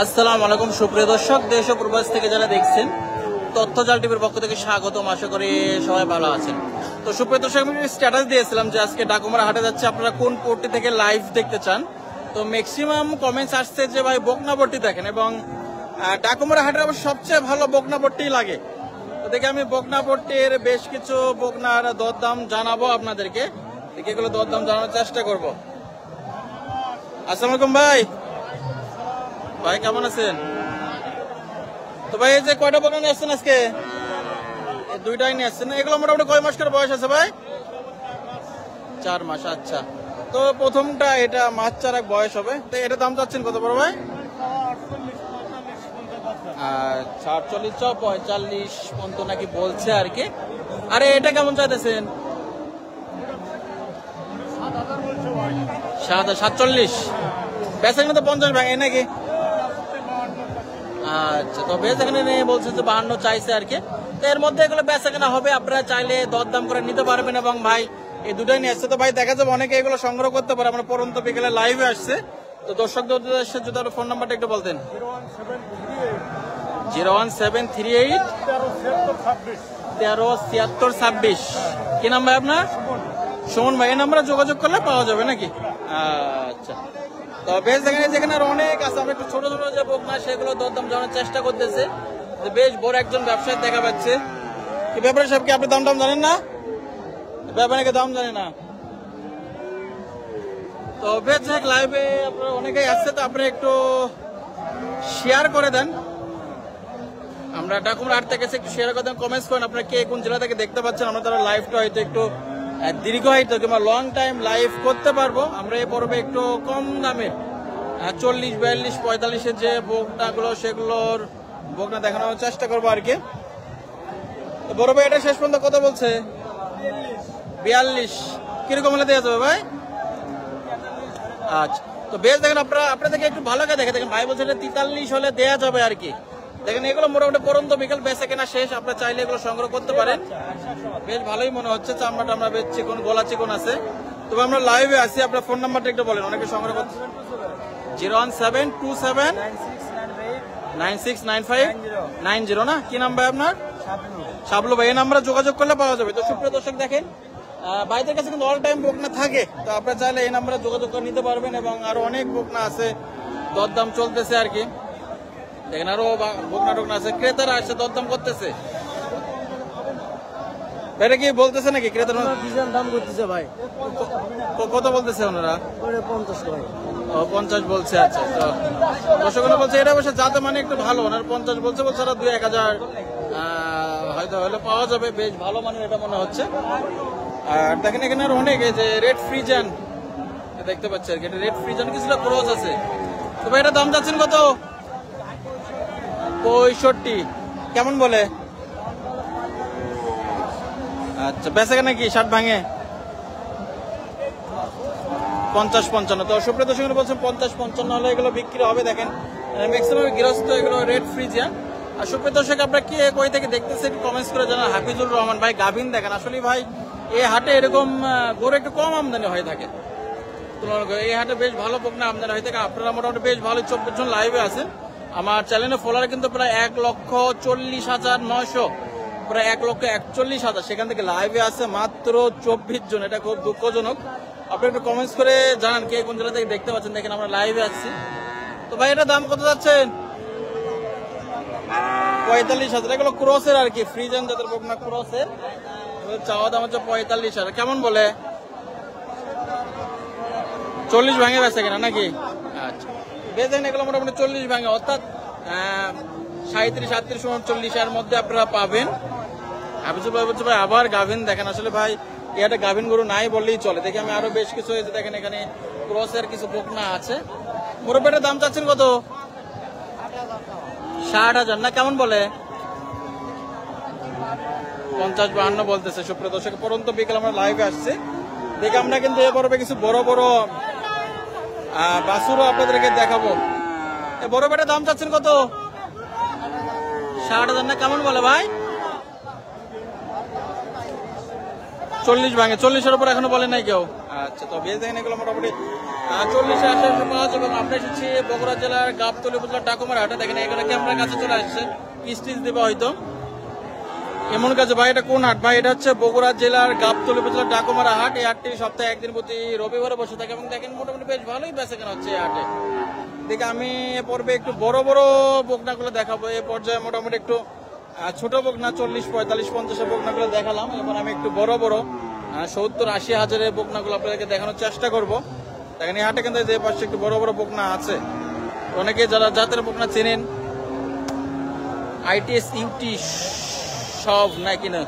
আসসালামু আলাইকুম সুপ্রিয় দর্শক, দেশ ও প্রবাস থেকে যারা দেখছেন তথ্যজাল টিভির পক্ষ থেকে স্বাগতম। আশা করি সবাই ভালো আছেন। তো সুপ্রিয় দর্শক, আমি স্ট্যাটাস দিয়েছিলাম যে আজকে ডাকুমারা হাটে যাচ্ছে, আপনারা কোন পোর্টটি থেকে লাইভ দেখতে চান। তো ম্যাক্সিমাম কমেন্টস আসছে যে ভাই বকনা পোর্টটি দেখেন, এবং ডাকুমারা হাটের আবার সবচেয়ে ভালো বকনা পোর্টটি লাগে। তো দেখে আমি বকনা পোর্টটির বেশ কিছু বকনার দরদাম জানাবো আপনাদেরকে, দেখে এগুলো দরদাম জানানোর চেষ্টা করবো। আসসালামু আলাইকুম ভাই, ভাই কেমন আছেন? তো ভাই এই যে কয়টা বকনা নিয়ে আসছেন আজকে? দুইটাই নিয়ে আসছেন। এগুলো মোটামুটি কয় মাস করে বয়স আছে ভাই? 4 মাস। আচ্ছা, তো প্রথমটা এটা মাস 4 বয়স হবে। তো এটা দাম চাচ্ছেন কত বড় ভাই? 48-45 পর্যন্ত নাকি বলছে আর কি। আরে এটা কেমন চাইতেছেন? 47। বেচা কিনা তো 50 ভাঙে নাকি? আচ্ছা, তো বেচা কিনা নিয়ে বলছে যে 52 চাইছে আর কি। তো এর মধ্যে এগুলো বেচা কিনা হবে, আপনারা চাইলে দরদাম করে নিতে পারবেন। এবং ভাই এই দুটাই নিয়ে আসছে। তো ভাই দেখা যাবে অনেকে এগুলো সংগ্রহ করতে পারে। আমরা পরন্ত বিকেলে লাইভে আসছে। তো দর্শকদের উদ্দেশ্যে যদি আপনার ফোন নাম্বারটা একটু বলতেন। 01738 1376। কি নাম ভাই আপনার? সুমন ভাই। এই নাম্বারে যোগাযোগ করলে পাওয়া যাবে নাকি? আচ্ছা, তো বেশ দেখেন যেখানে আর অনেক আছে। আমরা একটু ছোট ছোট যে বকনা সেগুলো দরদাম জানার চেষ্টা করতেছে। বেশ বড় একজন ব্যবসায়ী দেখা পাচ্ছে। কি ব্যাপারে সব কি আপনি দাম টাম জানেন না? ব্যাপারে দাম জানেন না? তো বেশ লাইভে আপনারা অনেকেই আসছে, তো আপনি একটু শেয়ার করে দেন। আমরা ডাকুমারা হাট থেকে একটু শেয়ার করে দেন, কমেন্টস করেন আপনারা কে কোন জেলা থেকে দেখতে পাচ্ছেন। আমরা তারা লাইভটা হয়তো একটু দীর্ঘ হয়তো কিংবা লং টাইম লাইভ করতে পারবো। আমরা এই পর্বে একটু কম দামে 40, 42, 45-এর যে বকনাগুলো সেগুলোর বকনা দেখানোর চেষ্টা করবো আর কি। তো বড় ভাই এটা শেষ পর্যন্ত কত বলছে? 42। কিরকম হলে দেওয়া যাবে ভাই? আচ্ছা, তো বেশ দেখেন আপনাদেরকে একটু ভালো করে দেখে দেখেন। ভাই বলছে 43 হলে দেওয়া যাবে আর কি। দেখেন এগুলো মোটামুটি পরন্ত বিকেল বেচা কেনা শেষ, আপনারা চাইলে এগুলো সংগ্রহ করতে পারেন। বেশ ভালোই মনে হচ্ছে, চামড়াটা আমরা বেশ চিকন, গলা চিকন আছে। তবে আমরা লাইভে আছি, আপনার ফোন নাম্বারটা একটু বলেন, অনেকে সংগ্রহ করতে। 01727 969590 না? কি নাম ভাই আপনার? শাবলু ভাই। এই নাম্বারে যোগাযোগ করলে পাওয়া যাবে। তো সুপ্রিয় দর্শক দেখেন, ভাইদের কাছে কিন্তু অল টাইম বকনা থাকে। তো আপনারা চাইলে এই নাম্বারে যোগাযোগ করে নিতে পারবেন। এবং আরো অনেক বকনা আছে, দরদাম চলতেছে আর কি। দেখেন আরো বকনা টকনা আছে, ক্রেতারা আসছে দরদাম করতেছে। এটা কি বলতেছে নাকি ক্রেতারা? দাম করতেছে ভাই। কত বলতেছে ওনারা? 50 বলছে। আচ্ছা, তো দর্শক বলছে এটা অবশ্য যাতে মানে একটু ভালো, ওনার 50 বলছে। ওরা 2-1000 হয়তো হলে পাওয়া যাবে। বেশ ভালো মানের এটা মনে হচ্ছে। আর দেখেন এখানে আর অনেক এই যে রেড ফ্রিজান দেখতে পাচ্ছি আর কি। এটা রেড ফ্রিজান কিছুটা ক্রস আছে। তো ভাই এটা দাম যাচ্ছেন কত? 65। কেমন বলে? আচ্ছা, বেচা কেনা কি 60 ভাঙে? 50-55। তো সুপ্রিয় দর্শক বলছেন 50-55 হলে এগুলো বিক্রি হবে। দেখেন ম্যাক্সিমাম গৃহস্থ এগুলো রেড ফ্রিজিয়ান। আর সুপ্রিয় দর্শক আপনারা কি কই থেকে দেখতেছেন কমেন্টস করে জানান। হাফিজুর রহমান ভাই গাভিন দেখেন। আসলে ভাই এই হাটে এরকম গরু একটু কম আমদানি হয়ে থাকে তুলনা করে। এই হাটে বেশ ভালো বকনা আমদানি হয়ে থাকে। আপনারা মোটামুটি বেশ ভালো 24 জন লাইভে আছেন। আমার চ্যানেলে ফলোয়ার কিন্তু প্রায় 1,40,900, প্রায় 1,41,000। সেখান থেকে লাইভে আছে মাত্র 24 জন। এটা খুব দুঃখজনক। আপনি একটু কমেন্টস করে জানান কে কোন জেলা থেকে দেখতে পাচ্ছেন। দেখেন আমরা লাইভে আসছি। তো ভাই এটা দাম কত যাচ্ছেন? 45,000। এগুলো ক্রসের আর কি, ফ্রিজান যাদের বকনা ক্রসের। চাওয়া দাম হচ্ছে 45,000। কেমন বলে? 40 ভাঙে বেচে কিনা নাকি? আচ্ছা, বেচেন এগুলো মোটামুটি 40 ভাঙে, অর্থাৎ 37-38, 40 মধ্যে আপনারা পাবেন। হাফিজুর ভাই বলছে ভাই আবার গাভিন দেখেন। আসলে ভাই এটা গাভিন গরু নাই বললেই চলে। দেখি আমি আরো বেশ কিছু হয়েছে। দেখেন এখানে ক্রসের কিছু বকনা আছে। মুরব্বিটার দাম চাচ্ছেন কত? 60,000 না? কেমন বলে? 50-52 বলতেছে। সুপ্রিয় দর্শক পরন্ত বিকেল আমরা লাইভে আসছি। দেখে আমরা কিন্তু এ পর্বে কিছু বড় বড় বাছুরও আপনাদেরকে দেখাবো। বড় বেটার দাম চাচ্ছেন কত? 60,000 না? কেমন বলে ভাই? 40 ভাঙে। 40-এর উপর এখনো বলে নাই কেউ। আচ্ছা, তো বেশ দেখেন এগুলো মোটামুটি 40-এ আসে পাওয়া যাবে। এবং আমরা এসেছি বগুড়া জেলার গাবতলী উপজেলার ডাকুমার হাটে। দেখেন এখানে ক্যামেরার কাছে চলে আসছে, স্টিচ দেবে হয়তো এমন কাছে। ভাই এটা কোন হাট ভাই? এটা হচ্ছে বগুড়া জেলার গাবতলী উপজেলার ডাকুমারা হাট। এই হাটটি সপ্তাহে একদিন প্রতি রবিবারে বসে থাকে এবং দেখেন মোটামুটি বেশ ভালোই বেচা-কেনা হচ্ছে এই হাটে। দেখে আমি এ পর্বে একটু বড় বড় বকনাগুলো দেখাবো। এ পর্যায়ে মোটামুটি একটু ছোট বকনা 40, 45, 50 বকনাগুলো দেখালাম। এবার আমি একটু বড় বড় 70, 80 হাজারের বকনাগুলো আপনাদেরকে দেখানোর চেষ্টা করবো। দেখেন এই হাটে কিন্তু যে পাশে একটু বড় বড় বকনা আছে। অনেকে যারা জাতের বকনা চেনেন, ITS ইউটি সব নাকি না,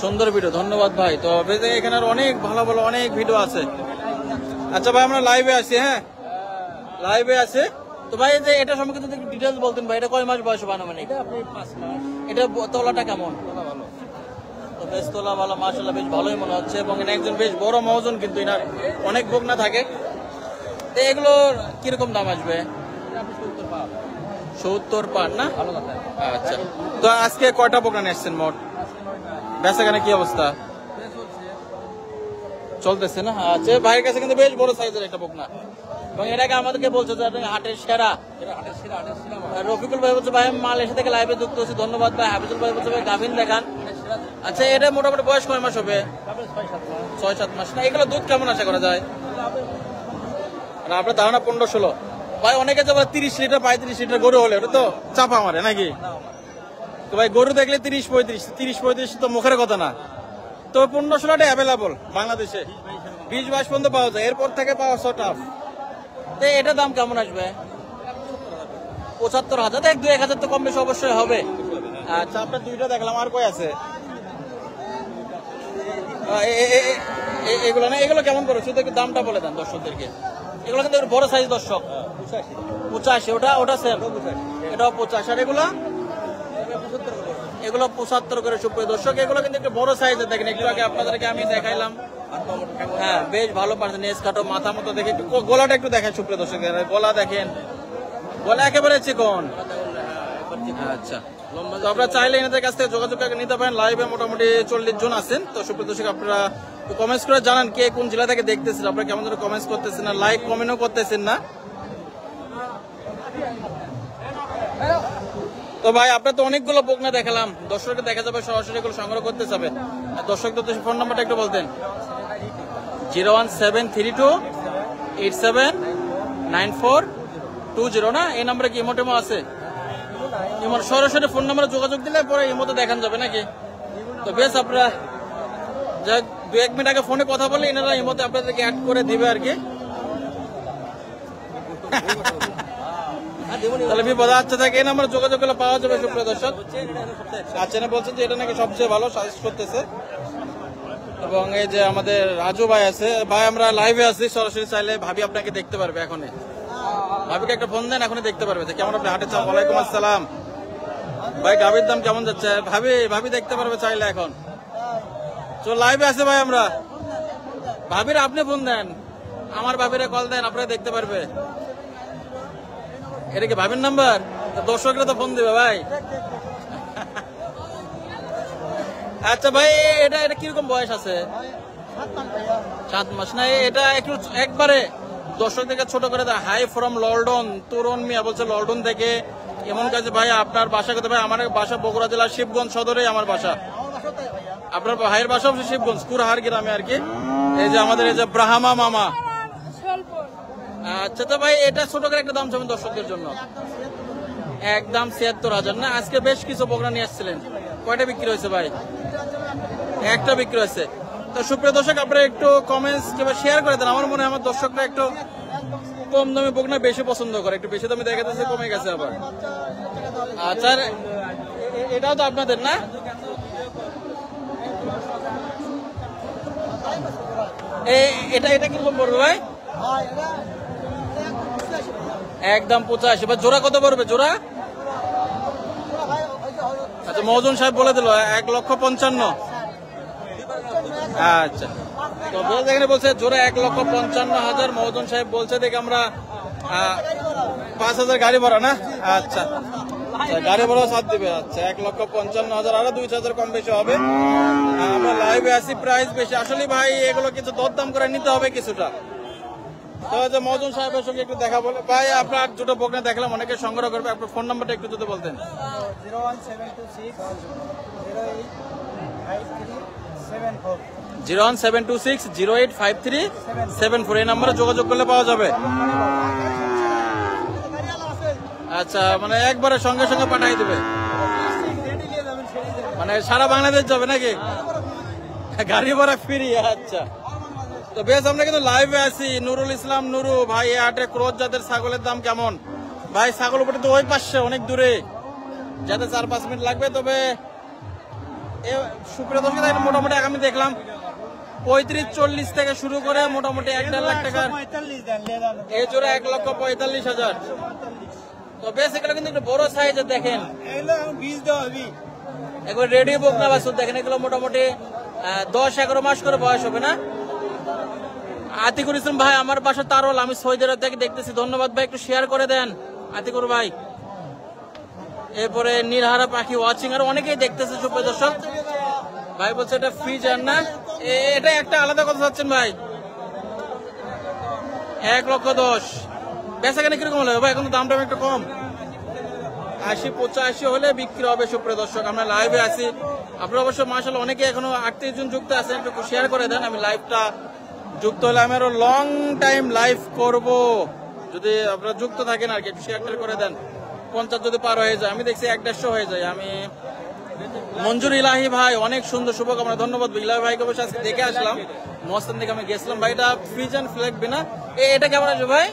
সুন্দর ভিডিও, ধন্যবাদ ভাই। তো এখানে অনেক ভালো ভালো অনেক ভিডিও আছে। আচ্ছা ভাই আমরা লাইভে আছি, হ্যাঁ লাইভে আছে। তো ভাই যে এটা সম্পর্কে যদি একটু ডিটেলস বলতেন ভাই, এটা কয় মাস বয়স বানাবেন? এটা আপনি 5 মাস। এটা তোলাটা কেমন? ভালো, তো বেশ তোলা ভালো, মাশাআল্লাহ বেশ ভালোই মনে হচ্ছে। এবং এখানে একজন বেশ বড় মহাজন, কিন্তু এনার অনেক বকনা থাকে। তো এগুলোর কিরকম দাম আসবে? 70 পার না? আচ্ছা, তো আজকে কয়টা বকনা নিয়ে আসছেন মোট? বেচাকেনা কি অবস্থা চলতেছে না? আচ্ছা, ভাইয়ের কাছে কিন্তু বেশ বড় সাইজের একটা বকনা। এবং এটাকে আমাদেরকে বলছে যে হাটের সেরা। রফিকুল ভাই বলছে ভাই মাল এসে থেকে লাইভে যুক্ত হচ্ছে, ধন্যবাদ ভাই। হাফিজুল ভাই বলছে ভাই গাভিন দেখান। আচ্ছা, এটা মোটামুটি বয়স কয় মাস হবে? 6-7 মাস না? এগুলো দুধ কেমন আশা করা যায়? আপনার ধারণা 15-16? ভাই অনেকে তো 30 লিটার 35 লিটার গরু হলে ওটা তো চাপা মারে নাকি? তো ভাই গরু দেখলে 30-35 তো মুখের কথা না। তো 15-16টা অ্যাভেলেবল বাংলাদেশে, 20-22 পর্যন্ত পাওয়া যায়, এরপর থেকে পাওয়া টাফ। তো এটার দাম কেমন আসবে? 75,000। দেখ 2-1,000 তো কম বেশি অবশ্যই হবে। আচ্ছা, আপনার দুইটা দেখলাম, আর কই আছে এগুলো? না এগুলো কেমন করে শুধু একটু দামটা বলে দেন দর্শকদেরকে। এগুলো কিন্তু বড় সাইজ দর্শক, 85। ওটা সেম, এটাও 85। আর এগুলো 75 করে সুপ্রিয় দর্শক। এগুলো কিন্তু একটু বড় সাইজের। দেখেন একটু আগে আপনাদেরকে আমি দেখাইলাম, হ্যাঁ বেশ ভালো পারছে, নেস কাটো মাথা মতো। দেখে একটু গলাটা একটু দেখায় সুপ্রিয় দর্শক, গলা দেখেন, গলা একেবারে চিকন। আচ্ছা, তো আপনারা চাইলে এনাদের কাছ থেকে যোগাযোগ করে নিতে পারেন। লাইভে মোটামুটি 40 জন আছেন। তো সুপ্রিয় দর্শক আপনারা কমেন্টস করে জানান কে কোন জেলা থেকে দেখতেছেন, আপনারা কেমন ধরে কমেন্টস করতেছেন না, লাইক কমেন্টও করতেছেন না। তো ভাই আপনার তো অনেকগুলো বকনা দেখালাম, দর্শককে দেখা যাবে সরাসরি এগুলো সংগ্রহ করতে যাবে। দর্শকদের তো ফোন নাম্বারটা একটু বলতেন। 01732879420 না? এই নাম্বারে কি ইমোটেমো আছে? সরাসরি ফোন নাম্বারে যোগাযোগ দিলে পরে ইমোতে দেখান যাবে নাকি? তো বেশ, আপনারা যা 2-1 মিনিট আগে ফোনে কথা বলে এনারা ইমোতে আপনাদেরকে অ্যাড করে দিবে আর কি। তাহলে বিপদ আচ্ছা থাকে, এই নাম্বারে যোগাযোগ করলে পাওয়া যাবে সুপ্রিয় দর্শক। আচ্ছা, বলছেন যে এটা নাকি সবচেয়ে ভালো সাজেস্ট করতেছে। এবং এই যে আমাদের রাজু ভাই আছে, ভাই আমরা লাইভে আছি, সরাসরি চাইলে ভাবি আপনাকে দেখতে পারবে। এখনই ভাবিকে একটা ফোন দেন, এখনই দেখতে পারবে যে কেমন আপনি হাটে চান। ওয়ালাইকুম আসসালাম ভাই, গাভীর দাম কেমন যাচ্ছে? ভাবি দেখতে পারবে চাইলে এখন। চল লাইভে আছে ভাই আমরা। ভাবির আপনি ফোন দেন, আমার ভাবিরে কল দেন, আপনারা দেখতে পারবে। এটা কি ভাবির নাম্বার? দর্শকরা তো ফোন দিবে ভাই। আচ্ছা ভাই, এটা কিরকম বয়স আছে? 7 মাস না? এটা একটু একবারে দর্শকদেরকে ছোট করে দেয়। হাই ফ্রম লন্ডন, তরুণ মিয়া বলছে লন্ডন থেকে। এমন কাজে ভাই আপনার বাসা কোথায়? ভাই আমার বাসা বগুড়া জেলার শিবগঞ্জ সদরে আমার বাসা। আপনার ভাইয়ের বাসা হচ্ছে শিবগঞ্জ কুরহার গ্রামে আর কি। এই যে আমাদের এই যে ব্রাহ্মা মামা। আচ্ছা, তো ভাই এটা ছোট করে একটা দাম চাবেন দর্শকদের জন্য? একদম 76,000 না? আজকে বেশ কিছু বকনা নিয়ে আসছিলেন, কয়টা বিক্রি হয়েছে ভাই? একটা বিক্রি হয়েছে। তো সুপ্রিয় দর্শক আপনারা একটু কমেন্টস কিংবা শেয়ার করে দেন। আমার মনে হয় আমার দর্শকরা একটু কম দামে বকনা বেশি পছন্দ করে, একটু বেশি দামে দেখা যাচ্ছে কমে গেছে আবার। আচ্ছা, এটাও তো আপনাদের না? এটা কিরকম পড়বে ভাই? একদম 85। বা জোড়া কত পড়বে জোড়া? আচ্ছা, মহাজন সাহেব বলে দিল 1,55,000। আচ্ছা, তো এখানে বলছে জোড়া 1,55,000 মহাজন সাহেব বলছে। দেখে আমরা 5,000 গাড়ি ভাড়া না? আচ্ছা, গাড়ি ভাড়া সাথ দিবে। আচ্ছা, 1,55,000, আরো 2,000 কম বেশি হবে। আমরা লাইভে আছি, প্রাইস বেশি আসলে ভাই। এগুলো কিছু দরদাম করে নিতে হবে কিছুটা। তো যে মজন সাহেবের সঙ্গে একটু দেখা বলে ভাই, আপনার দুটো বকনা দেখলাম, অনেকে সংগ্রহ করবে, আপনার ফোন নাম্বারটা একটু যদি বলতেন। 01726 085374 এই নাম্বারে যোগাযোগ করলে পাওয়া যাবে। আচ্ছা, মানে একবারে সঙ্গে সঙ্গে পাঠিয়ে দেবে, মানে সারা বাংলাদেশ যাবে নাকি? গাড়ি ভাড়া ফ্রি। আচ্ছা, তো বেশ, আমরা কিন্তু লাইভে আছি। নুরুল ইসলাম নুরু ভাই, এই হাটে ক্রোজ জাতের ছাগলের দাম কেমন ভাই? ছাগল উপরে তো ওই পাশে অনেক দূরে, যাতে 4-5 মিনিট লাগবে। তবে সুপ্রিয় দর্শক, মোটামুটি আমি দেখলাম 35-40 থেকে শুরু করে মোটামুটি 1.5 লাখ টাকার এই জোড়া 1,45,000। তো বেশ, এগুলো কিন্তু একটু বড় সাইজের দেখেন, একবার রেডি বকনা বাছুর দেখেন। এগুলো মোটামুটি 10-11 মাস করে বয়স হবে না? আতিকুর ইসলাম ভাই, আমার বাসা তারল, আমি সৌদি আরব থেকে দেখতেছি। ধন্যবাদ ভাই, একটু শেয়ার করে দেন আতিকুর ভাই। এরপরে নীলহারা পাখি ওয়াচিং, আর অনেকেই দেখতেছে সুপ্রিয় দর্শক। ভাই বলছে এটা ফ্রিজার না, এটা একটা আলাদা কথা চাচ্ছেন ভাই। 1,10,000 বেচাকেনা কিরকম হলে ভাই? এখন তো দামটা একটু কম, 80-85 হলে বিক্রি হবে। সুপ্রিয় দর্শক, আমরা লাইভে আছি। আপনারা অবশ্য মাশাআল্লাহ অনেকে এখনো 38 জন যুক্ত আছেন, একটু শেয়ার করে দেন। আমি লাইভটা যুক্ত হলে আমি আরো লং টাইম লাইভ করব, যদি আপনারা যুক্ত থাকেন আর কি। একটু শেয়ার করে দেন। 50 যদি পার হয়ে যায়, আমি দেখছি 150 হয়ে যায়। আমি মঞ্জুর ইলাহি ভাই, অনেক সুন্দর, শুভকামনা, ধন্যবাদ। ইলাহি ভাইকে অবশ্য আজকে দেখে আসলাম, মস্তান থেকে আমি গেছিলাম ভাই। এটা ফ্রিজ অ্যান্ড ফ্ল্যাগবি না? এটা কেমন আছে ভাই?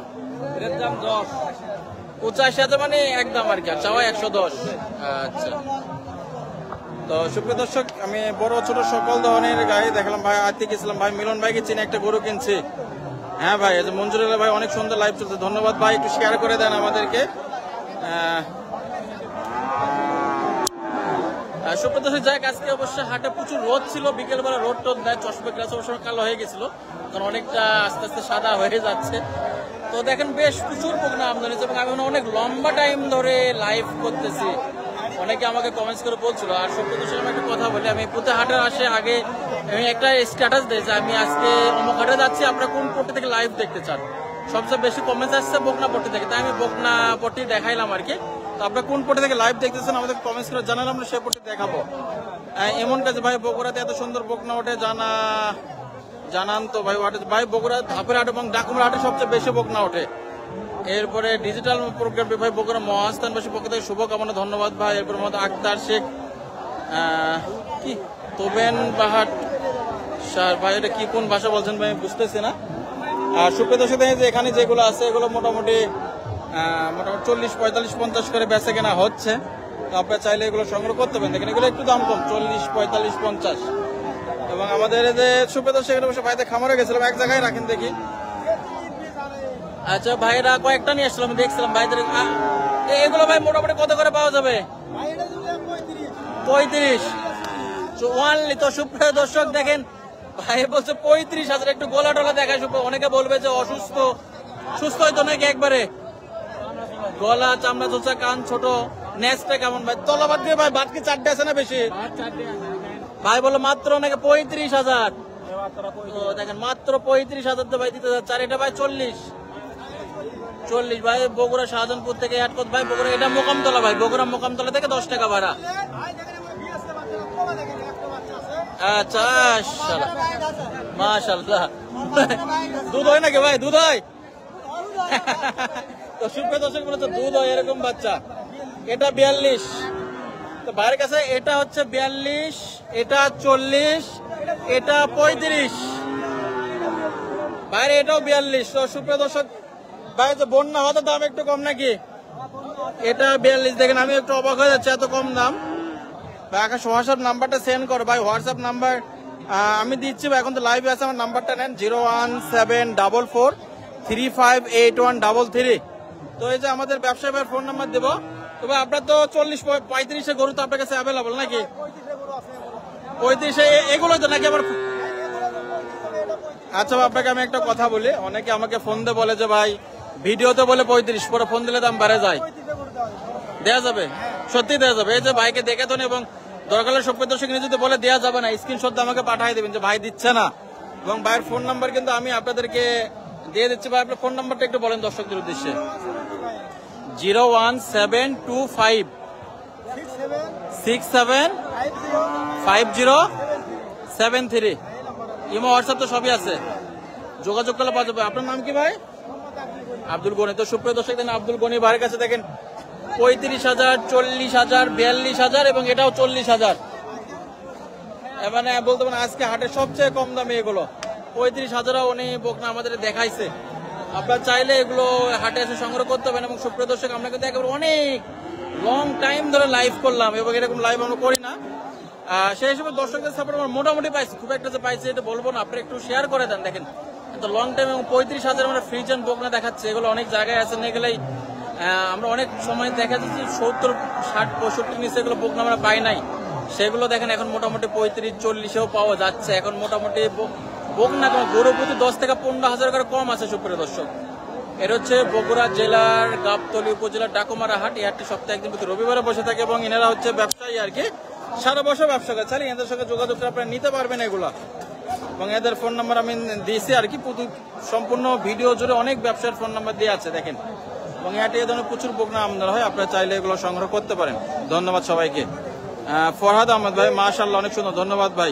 এটার দাম 85,000, মানে একদম আর কি, চাওয়া 110। আচ্ছা, তো সুপ্রিয় দর্শক, আমি বড় ছোট সকল ধরনের গাড়ি দেখলাম ভাই। আতিক ইসলাম ভাই, মিলন ভাইকে চিনে একটা গরু কিনছি। হ্যাঁ ভাই, এই যে মঞ্জুর ইলাহি ভাই, অনেক সুন্দর লাইভ চলছে, ধন্যবাদ ভাই। একটু শেয়ার করে দেন আমাদেরকে। সুপ্রিয় দর্শক, যাই আজকে অবশ্যই হাটে প্রচুর রোদ ছিল, বিকেলবেলা রোদ টোদ দেয়, চশমা গ্লাস অবশ্য কালো হয়ে গেছিল, কারণ অনেকটা আস্তে আস্তে সাদা হয়ে যাচ্ছে। তো দেখেন বেশ প্রচুর বকনা আমদানি হচ্ছে, এবং আমি অনেক লম্বা টাইম ধরে লাইভ করতেছি। অনেকে আমাকে কমেন্টস করে বলছিল। আর সুপ্রিয় দর্শক, আমি একটা কথা বলি, আমি প্রতি হাটে আসে আগে আমি একটা স্ট্যাটাস দিয়েছি, আমি আজকে অমুক হাটে যাচ্ছি, আপনারা কোন পট্টি থেকে লাইভ দেখতে চান। সবচেয়ে বেশি কমেন্টস আসছে বকনা পট্টি থেকে, তাই আমি বকনা পট্টি দেখাইলাম আর কি। তো আপনারা কোন পট্টি থেকে লাইভ দেখতেছেন আমাদের কমেন্টস করে জানালে আমরা সেই পট্টি দেখাবো। এমন কাছে ভাই, বগুড়াতে এত সুন্দর বকনা ওঠে জানান তো ভাই। ভাই বগুড়া ধাপের হাট এবং ডাকুমার হাটে সবচেয়ে বেশি বকনা ওঠে। এরপরে ডিজিটাল প্রোগ্রাম ভাই বগুড়া মহাস্থানবাসী পক্ষ থেকে শুভকামনা, ধন্যবাদ ভাই। এরপর মধ্যে আক্তার শেখ, কি তোবেন বাহাট স্যার ভাই, এটা কি কোন ভাষা বলছেন ভাই বুঝতেছি না। সুপ্রিয় দর্শক, যে এখানে যেগুলো আছে এগুলো মোটামুটি 40, 45, 50 করে বেচা কেনা হচ্ছে। তো আপনারা চাইলে এগুলো সংগ্রহ করতে পারেন। দেখেন এগুলো একটু দাম কম, 40, 45, 50। এবং আমাদের যে সুপ্রিয় দর্শক, এখানে বসে ভাইদের খামারে গেছিলাম, এক জায়গায় রাখেন দেখি। আচ্ছা, ভাইরা কয়েকটা নিয়ে আসছিলাম, দেখছিলাম ভাইদের। এগুলো ভাই মোটামুটি কত করে পাওয়া যাবে? 35 ওয়ানলি। তো সুপ্রিয় দর্শক দেখেন, ভাই বলছে 35,000। একটু গোলা টোলা দেখায়। অনেকে বলবে যে অসুস্থ, সুস্থ হয়তো নাকি একবারে, গলা চামড়া চোচা, কান ছোট, নেসটা কেমন ভাই? তলাবাদ দিয়ে ভাই, বাদ কি 4টে আছে না বেশি? ভাই বলো মাত্র নাকি 35,000। দেখেন মাত্র 35,000 তো ভাই দিতে যাচ্ছে। আর এটা ভাই 40 ভাই, বগুড়া শাহজাহানপুর থেকে অ্যাড করতে ভাই। বগুড়া এটা মোকামতলা ভাই, বগুড়া মোকামতলা থেকে 10 টাকা ভাড়া। আচ্ছা, মাশাআল্লাহ, দুধ হয় নাকি ভাই? দুধ হয়? তো সুপ্রিয় দর্শক, বলে তো দুধ হয় এরকম বাচ্চা। এটা 42, তো ভাইয়ের কাছে এটা হচ্ছে 42, এটা 40, এটা 35, বাইরে এটাও 42। তো সুপ্রিয় দর্শক ভাই, যে বন্যা হওয়াতে দাম একটু কম নাকি? এটা 42। দেখেন আমি একটু অবাক হয়ে যাচ্ছে, এত কম দাম। ভাই আকাশ হোয়াটসঅ্যাপ নাম্বারটা সেন্ড করো ভাই, হোয়াটসঅ্যাপ নাম্বার আমি দিচ্ছি ভাই। এখন তো লাইভে আছে, আমার নাম্বারটা নেন 01744358133। তো এই যে আমাদের ব্যবসায়ী ভাইয়ের ফোন নাম্বার দেবো। তবে আপনার তো 40-35 গরু তো আপনার কাছে অ্যাভেলেবল নাকি? 35 এগুলো তো নাকি আমার? আচ্ছা, আপনাকে আমি একটা কথা বলি, অনেকে আমাকে ফোন দিয়ে বলে যে ভাই ভিডিওতে বলে 35, পরে ফোন দিলে দাম বেড়ে যায়। দেয়া যাবে? সত্যি দেয়া যাবে? এই যে ভাইকে দেখে তো, এবং দরকার হলে সুপ্রিয় দর্শক যদি বলে দেওয়া যাবে না, স্ক্রিনশট আমাকে পাঠিয়ে দেবেন যে ভাই দিচ্ছে না। এবং ভাইয়ের ফোন নাম্বার কিন্তু আমি আপনাদেরকে দিয়ে দিচ্ছি ভাই, আপনার ফোন নাম্বারটা একটু বলেন দর্শকদের উদ্দেশ্যে। 01725 675073। ইমো হোয়াটসঅ্যাপ তো সবই আছে, যোগাযোগ করলে পাওয়া যাবে। আপনার নাম কি ভাই? আব্দুল গনি। তো সুপ্রিয় দর্শক দেখেন, আব্দুল গনি ভাইয়ের কাছে দেখেন 35,000, 40,000, 42,000 এবং এটাও 40,000। মানে বলতে পারেন আজকে হাটের সবচেয়ে কম দামে এগুলো 35,000 উনি বকনা আমাদের দেখাইছে। আপনারা চাইলে এগুলো হাটে এসে সংগ্রহ করতে পারেন। এবং সুপ্রিয় দর্শক, আমরা কিন্তু একেবারে অনেক লং টাইম ধরে লাইভ করলাম এবং এরকম লাইভ আমরা করি না। সেই হিসেবে দর্শকদের সাপোর্ট আমরা মোটামুটি পাইছি, খুব একটা যে পাইছি এটা বলবো না। আপনি একটু শেয়ার করে দেন। দেখেন এত লং টাইম এবং 35,000 আমরা ফ্রিজ এন্ড বকনা দেখাচ্ছে। এগুলো অনেক জায়গায় আছে, নিয়ে গেলেই আমরা অনেক সময় দেখা যাচ্ছে 70, 60, 65 নিচে এগুলো বকনা আমরা পাই নাই। সেগুলো দেখেন এখন মোটামুটি 35, 40-এও পাওয়া যাচ্ছে। এখন মোটামুটি বকনা গরু প্রতি 10 থেকে 15,000 করে কম আছে সুপ্রিয় দর্শক। এর হচ্ছে বগুড়া জেলার গাবতলী উপজেলার ডাকুমারা হাট। এই হাটটি সপ্তাহে একদিন প্রতি রবিবারে বসে থাকে এবং এনারা হচ্ছে ব্যবসায়ী আর কি, সারা বছর ব্যবসা করে। চাইলে এদের সঙ্গে যোগাযোগ করে আপনারা নিতে পারবেন এগুলা। এবং এদের ফোন নাম্বার আমি দিয়েছি আর কি, সম্পূর্ণ ভিডিও জুড়ে অনেক ব্যবসার ফোন নাম্বার দিয়ে আছে দেখেন। এবং এই হাটে এ ধরনের প্রচুর বকনা আমদানি হয়, আপনারা চাইলে এগুলো সংগ্রহ করতে পারেন। ধন্যবাদ সবাইকে। ফরহাদ আহমেদ ভাই, মাশাআল্লাহ অনেক সুন্দর, ধন্যবাদ ভাই।